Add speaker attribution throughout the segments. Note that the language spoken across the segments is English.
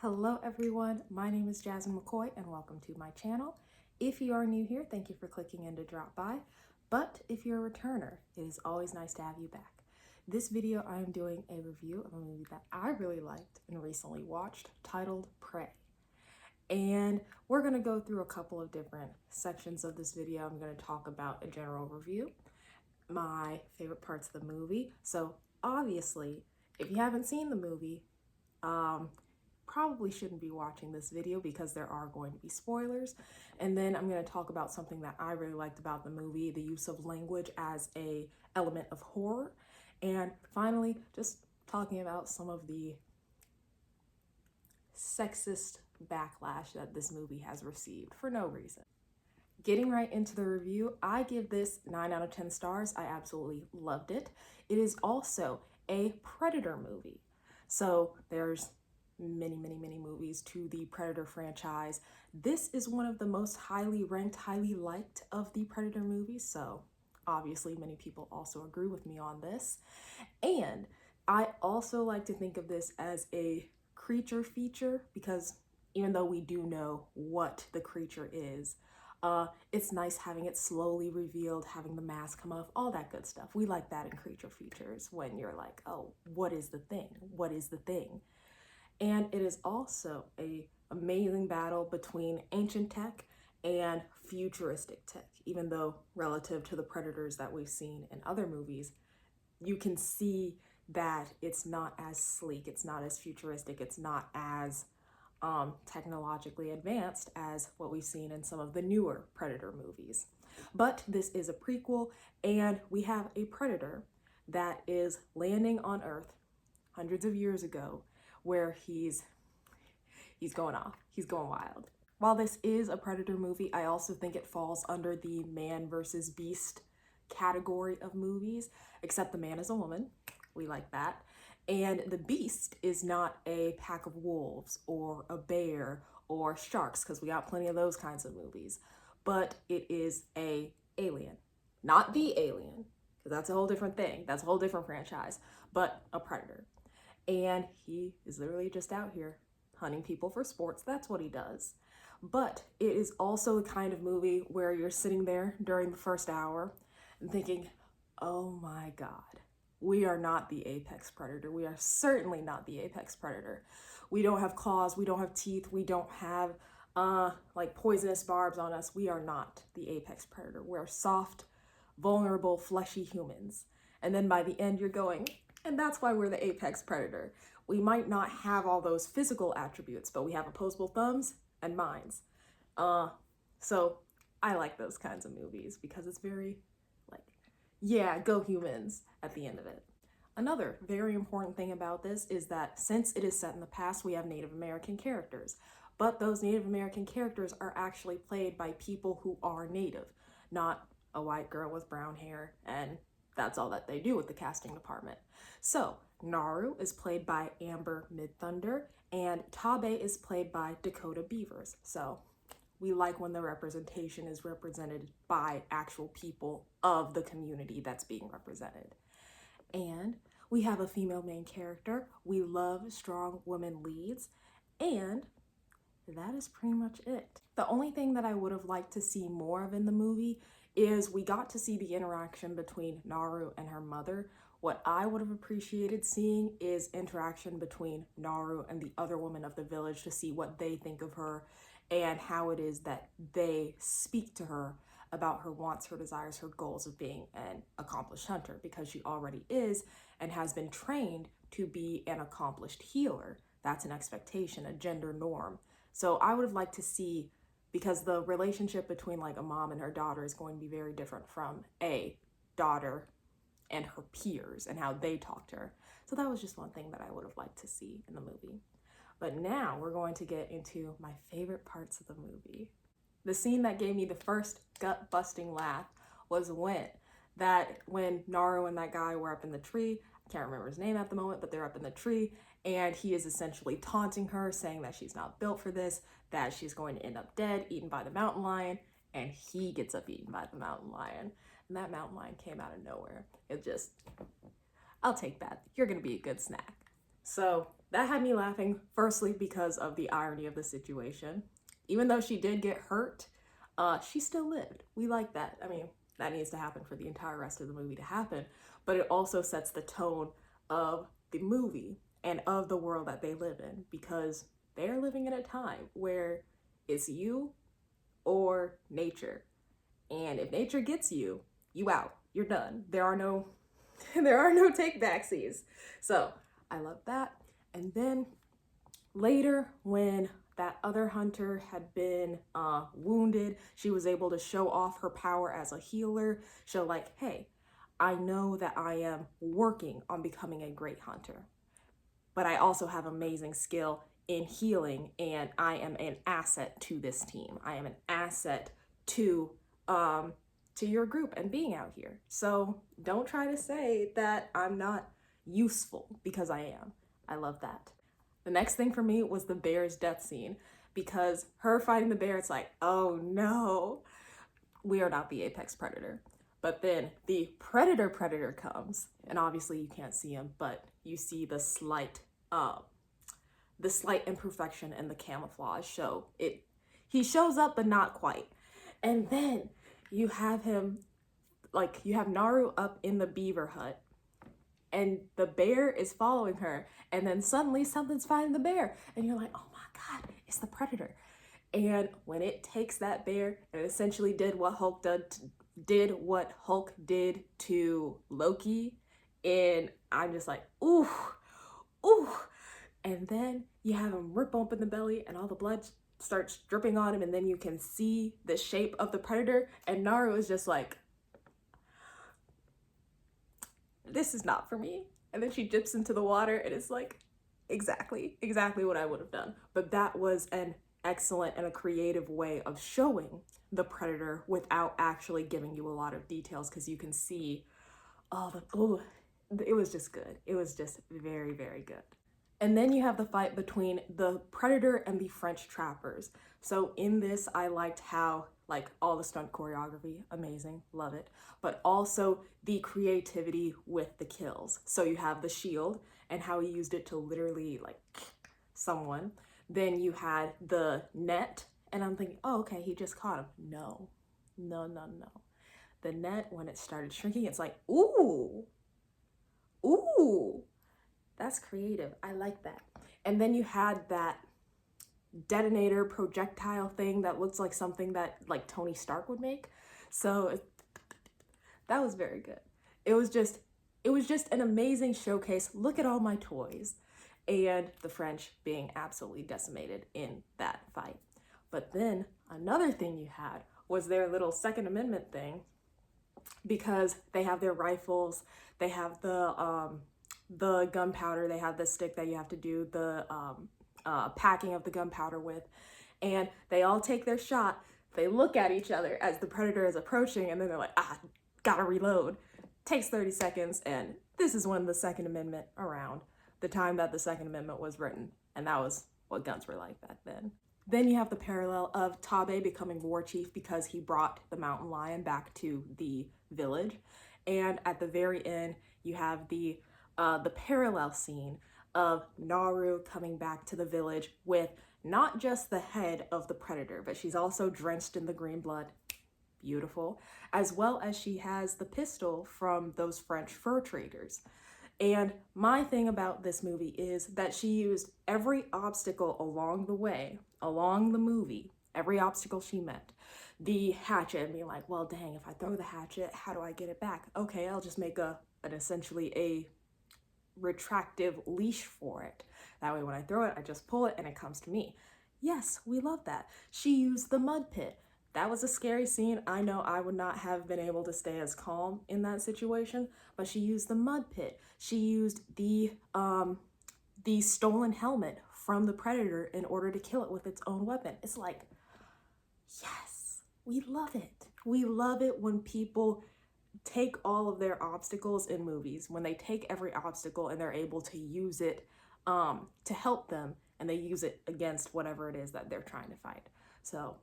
Speaker 1: Hello everyone, my name is Jasmine McCoy and welcome to my channel. If you are new here, thank you for clicking in to drop by, but if you're a returner, it is always nice to have you back. This video I am doing a review of a movie that I really liked and recently watched titled Prey. And we're going to go through a couple of different sections of this video. I'm going to talk about a general review, my favorite parts of the movie. So obviously, if you haven't seen the movie, probably shouldn't be watching this video because there are going to be spoilers. And then I'm going to talk about something that I really liked about the movie, the use of language as a element of horror. And finally, just talking about some of the sexist backlash that this movie has received for no reason. Getting right into the review, I give this 9 out of 10 stars. I absolutely loved it. It is also a Predator movie. So there's many movies to the Predator franchise. This is one of the most highly ranked, highly liked of the Predator movies. So obviously many people also agree with me on this. And I also like to think of this as a creature feature because even though we do know what the creature is, it's nice having it slowly revealed, having the mask come off, all that good stuff. We like that in creature features when you're like, oh, what is the thing? What is the thing? And it is also an amazing battle between ancient tech and futuristic tech, even though relative to the Predators that we've seen in other movies, you can see that it's not as sleek, it's not as futuristic, it's not as technologically advanced as what we've seen in some of the newer Predator movies. But this is a prequel, and we have a Predator that is landing on Earth hundreds of years ago, where he's going off, he's going wild. While this is a Predator movie, I also think it falls under the man versus beast category of movies, except the man is a woman. We like that. And the beast is not a pack of wolves or a bear or sharks, because we got plenty of those kinds of movies, but it is a alien. Not the alien, because that's a whole different thing. That's a whole different franchise, but a predator. And he is literally just out here hunting people for sports. That's what he does. But it is also the kind of movie where you're sitting there during the first hour and thinking, oh my God, we are not the apex predator. We are certainly not the apex predator. We don't have claws. We don't have teeth. We don't have like poisonous barbs on us. We are not the apex predator. We're soft, vulnerable, fleshy humans. And then by the end, you're going, and that's why we're the apex predator. We might not have all those physical attributes, but we have opposable thumbs and minds. So I like those kinds of movies because it's very like, yeah, go humans at the end of it. Another very important thing about this is that since it is set in the past, we have Native American characters, but those Native American characters are actually played by people who are Native, not a white girl with brown hair, and that's all that they do with the casting department. So Naru is played by Amber Midthunder, and Tabe is played by Dakota Beavers. So we like when the representation is represented by actual people of the community that's being represented. And we have a female main character. We love strong women leads, and that is pretty much it. The only thing that I would have liked to see more of in the movie is we got to see the interaction between Naru and her mother. What I would have appreciated seeing is interaction between Naru and the other women of the village to see what they think of her and how it is that they speak to her about her wants, her desires, her goals of being an accomplished hunter, because she already is and has been trained to be an accomplished healer. That's an expectation, a gender norm. So I would have liked to see, because the relationship between like a mom and her daughter is going to be very different from a daughter and her peers and how they talk to her. So that was just one thing that I would have liked to see in the movie. But now we're going to get into my favorite parts of the movie. The scene that gave me the first gut-busting laugh was when Naru and that guy were up in the tree. I can't remember his name at the moment, but they're up in the tree, and he is essentially taunting her, saying that she's not built for this, that she's going to end up dead, eaten by the mountain lion, and he gets up eaten by the mountain lion. And that mountain lion came out of nowhere. It just, I'll take that. You're gonna be a good snack. So that had me laughing, firstly because of the irony of the situation. Even though she did get hurt, she still lived. We like that. I mean, that needs to happen for the entire rest of the movie to happen, but it also sets the tone of the movie and of the world that they live in, because they're living in a time where it's you or nature. And if nature gets you, you out. You're done. There are no there are no take backsies. So I love that. And then later, when that other hunter had been wounded, she was able to show off her power as a healer. Show like, hey, I know that I am working on becoming a great hunter, but I also have amazing skill in healing, and I am an asset to this team. I am an asset to your group and being out here. So don't try to say that I'm not useful, because I am. I love that. The next thing for me was the bear's death scene, because her fighting the bear, it's like, oh no, we are not the apex predator. But then the predator comes, and obviously you can't see him, but you see the slight imperfection in the camouflage. So he shows up, but not quite. And then you have him, like, you have Naru up in the beaver hut, and the bear is following her, and then suddenly something's fighting the bear, and you're like, oh my god, it's the predator. And when it takes that bear, it essentially did what Hulk did to Loki, and I'm just like, ooh, ooh. And then you have him rip open the belly, and all the blood starts dripping on him, and then you can see the shape of the predator, and Naru is just like, this is not for me. And then she dips into the water, and it's like, exactly what I would have done. But that was an excellent and a creative way of showing the predator without actually giving you a lot of details, because you can see it was just good. It was just very, very good. And then you have the fight between the predator and the French trappers. So in this, I liked how, like, all the stunt choreography, amazing, love it, but also the creativity with the kills. So you have the shield and how he used it to literally, like, someone. Then you had the net, and I'm thinking, oh, okay, he just caught him. No. The net, when it started shrinking, it's like, ooh, that's creative. I like that. And then you had that detonator projectile thing that looks like something that, like, Tony Stark would make. So that was very good. It was just an amazing showcase. Look at all my toys. And the French being absolutely decimated in that fight. But then another thing you had was their little Second Amendment thing, because they have their rifles, they have the gunpowder, they have the stick that you have to do the packing of the gunpowder with, and they all take their shot. They look at each other as the predator is approaching, and then they're like, gotta reload. Takes 30 seconds, and this is when the Second Amendment around, the time that the Second Amendment was written, and that was what guns were like back then. Then you have the parallel of Tabe becoming war chief because he brought the mountain lion back to the village. And at the very end, you have the parallel scene of Naru coming back to the village with not just the head of the predator, but she's also drenched in the green blood. Beautiful. As well as she has the pistol from those French fur traders. And my thing about this movie is that she used every obstacle along the way, along the movie, every obstacle she met. The hatchet, and being like, well, dang, if I throw the hatchet, how do I get it back? Okay, I'll just make essentially a retractive leash for it. That way when I throw it, I just pull it and it comes to me. Yes, we love that. She used the mud pit. That was a scary scene. I know I would not have been able to stay as calm in that situation, but she used the mud pit. She used the stolen helmet from the predator in order to kill it with its own weapon. It's like, yes, we love it. We love it when people take all of their obstacles in movies, when they take every obstacle and they're able to use it to help them, and they use it against whatever it is that they're trying to fight. So,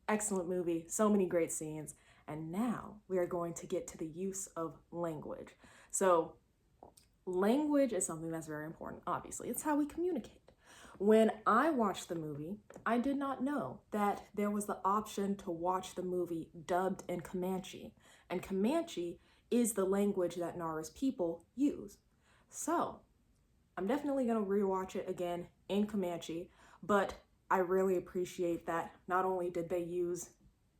Speaker 1: excellent movie, so many great scenes. And now we are going to get to the use of language. So Language is something that's very important, obviously. It's how we communicate. When I watched the movie, I did not know that there was the option to watch the movie dubbed in Comanche. And Comanche is the language that Nara's people use. So, I'm definitely going to rewatch it again in Comanche, but I really appreciate that not only did they use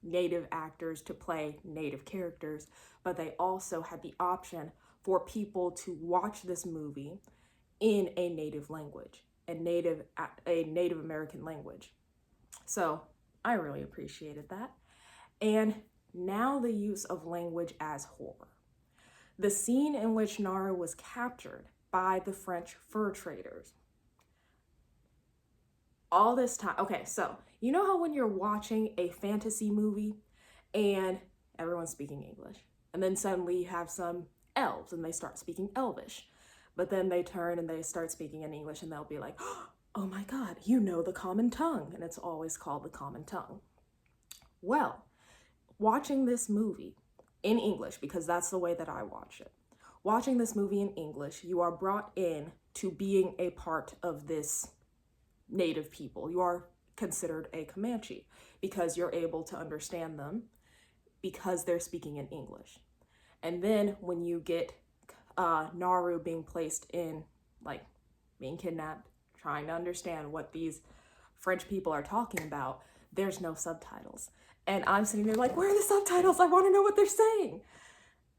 Speaker 1: native actors to play native characters, but they also had the option for people to watch this movie in a native language, a Native American language. So I really appreciated that. And now the use of language as horror. The scene in which Nara was captured by the French fur traders. All this time, okay, so you know how when you're watching a fantasy movie and everyone's speaking English, and then suddenly you have some elves and they start speaking Elvish, but then they turn and they start speaking in English and they'll be like, oh my God, you know the common tongue, and it's always called the common tongue. Well, watching this movie in English, because that's the way that I watch it, watching this movie in English, you are brought in to being a part of this native people. You are considered a Comanche because you're able to understand them because they're speaking in English. And then when you get Naru being placed in, like, being kidnapped, trying to understand what these French people are talking about, there's no subtitles. And I'm sitting there like, where are the subtitles? I want to know what they're saying.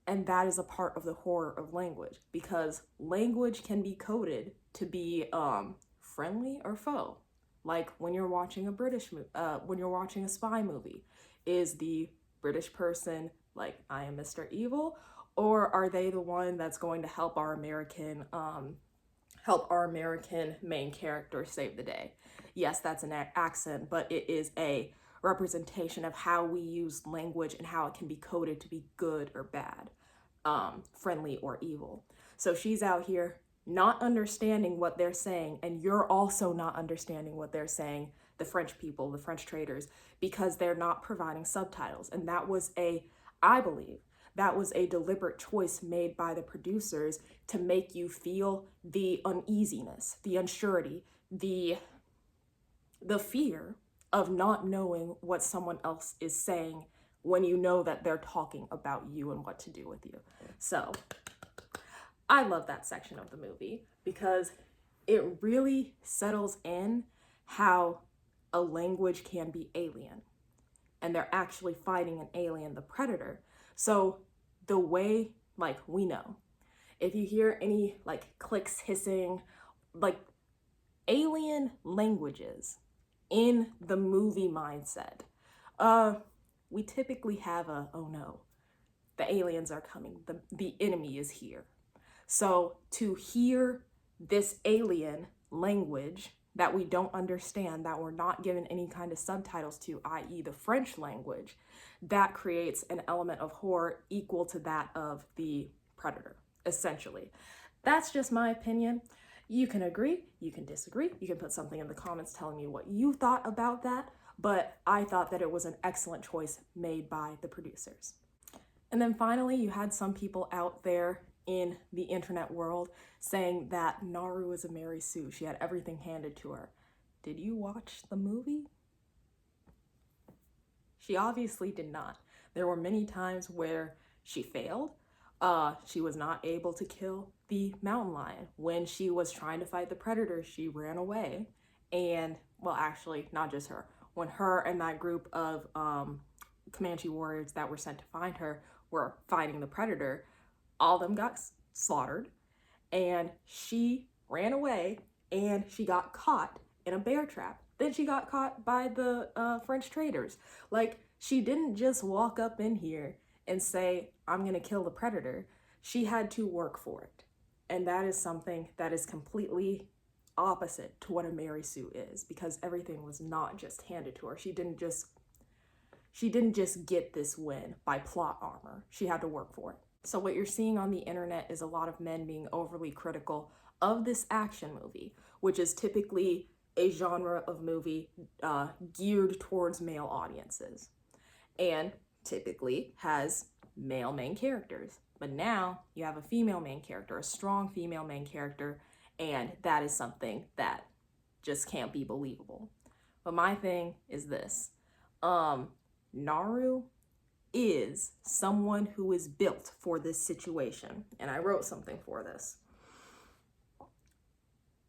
Speaker 1: And that is a part of the horror of language, because language can be coded to be friendly or foe. Like when you're watching a when you're watching a spy movie, is the British person like, I am Mr. Evil, or are they the one that's going to help our American main character save the day? Yes, that's an accent, but it is a representation of how we use language and how it can be coded to be good or bad, friendly or evil. So she's out here not understanding what they're saying, and you're also not understanding what they're saying, the French people, the French traders, because they're not providing subtitles. And that was I believe, that was a deliberate choice made by the producers to make you feel the uneasiness, the unsurety, the fear of not knowing what someone else is saying when you know that they're talking about you and what to do with you. So I love that section of the movie because it really settles in how a language can be alien, and they're actually fighting an alien, the predator. So the way, like, we know, if you hear any like clicks, hissing, like alien languages in the movie mindset, we typically have oh no, the aliens are coming, the enemy is here. So to hear this alien language that we don't understand, that we're not given any kind of subtitles to, i.e. the French language, that creates an element of horror equal to that of the predator, essentially. That's just my opinion. You can agree, you can disagree, you can put something in the comments telling me what you thought about that, but I thought that it was an excellent choice made by the producers. And then finally, you had some people out there in the internet world saying that Naru is a Mary Sue. She had everything handed to her. Did you watch the movie? She obviously did not. There were many times where she failed. She was not able to kill the mountain lion. When she was trying to fight the predator, she ran away. And, well, actually, not just her. When her and that group of Comanche warriors that were sent to find her were fighting the predator, all of them got slaughtered, and she ran away, and she got caught in a bear trap. Then she got caught by the French traders. Like, she didn't just walk up in here and say, I'm gonna kill the predator. She had to work for it. And that is something that is completely opposite to what a Mary Sue is, because everything was not just handed to her. She didn't just get this win by plot armor. She had to work for it. So what you're seeing on the internet is a lot of men being overly critical of this action movie, which is typically a genre of movie geared towards male audiences and typically has male main characters. But now you have a female main character, a strong female main character, and that is something that just can't be believable. But my thing is this. Naru is someone who is built for this situation. And I wrote something for this.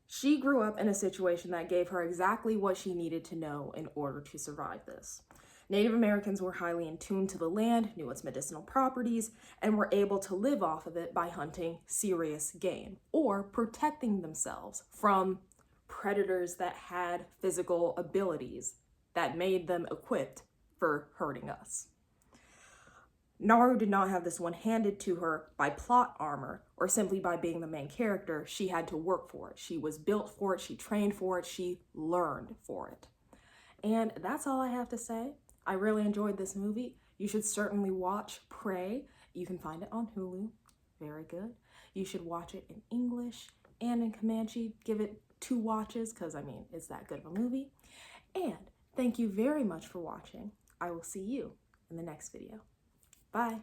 Speaker 1: She grew up in a situation that gave her exactly what she needed to know in order to survive this. Native Americans were highly in tune to the land, knew its medicinal properties, and were able to live off of it by hunting serious game or protecting themselves from predators that had physical abilities that made them equipped for hurting us. Naru did not have this one handed to her by plot armor or simply by being the main character. She had to work for it. She was built for it. She trained for it. She learned for it. And that's all I have to say. I really enjoyed this movie. You should certainly watch Prey. You can find it on Hulu. Very good. You should watch it in English and in Comanche. Give it 2 watches because, I mean, it's that good of a movie. And thank you very much for watching. I will see you in the next video. Bye.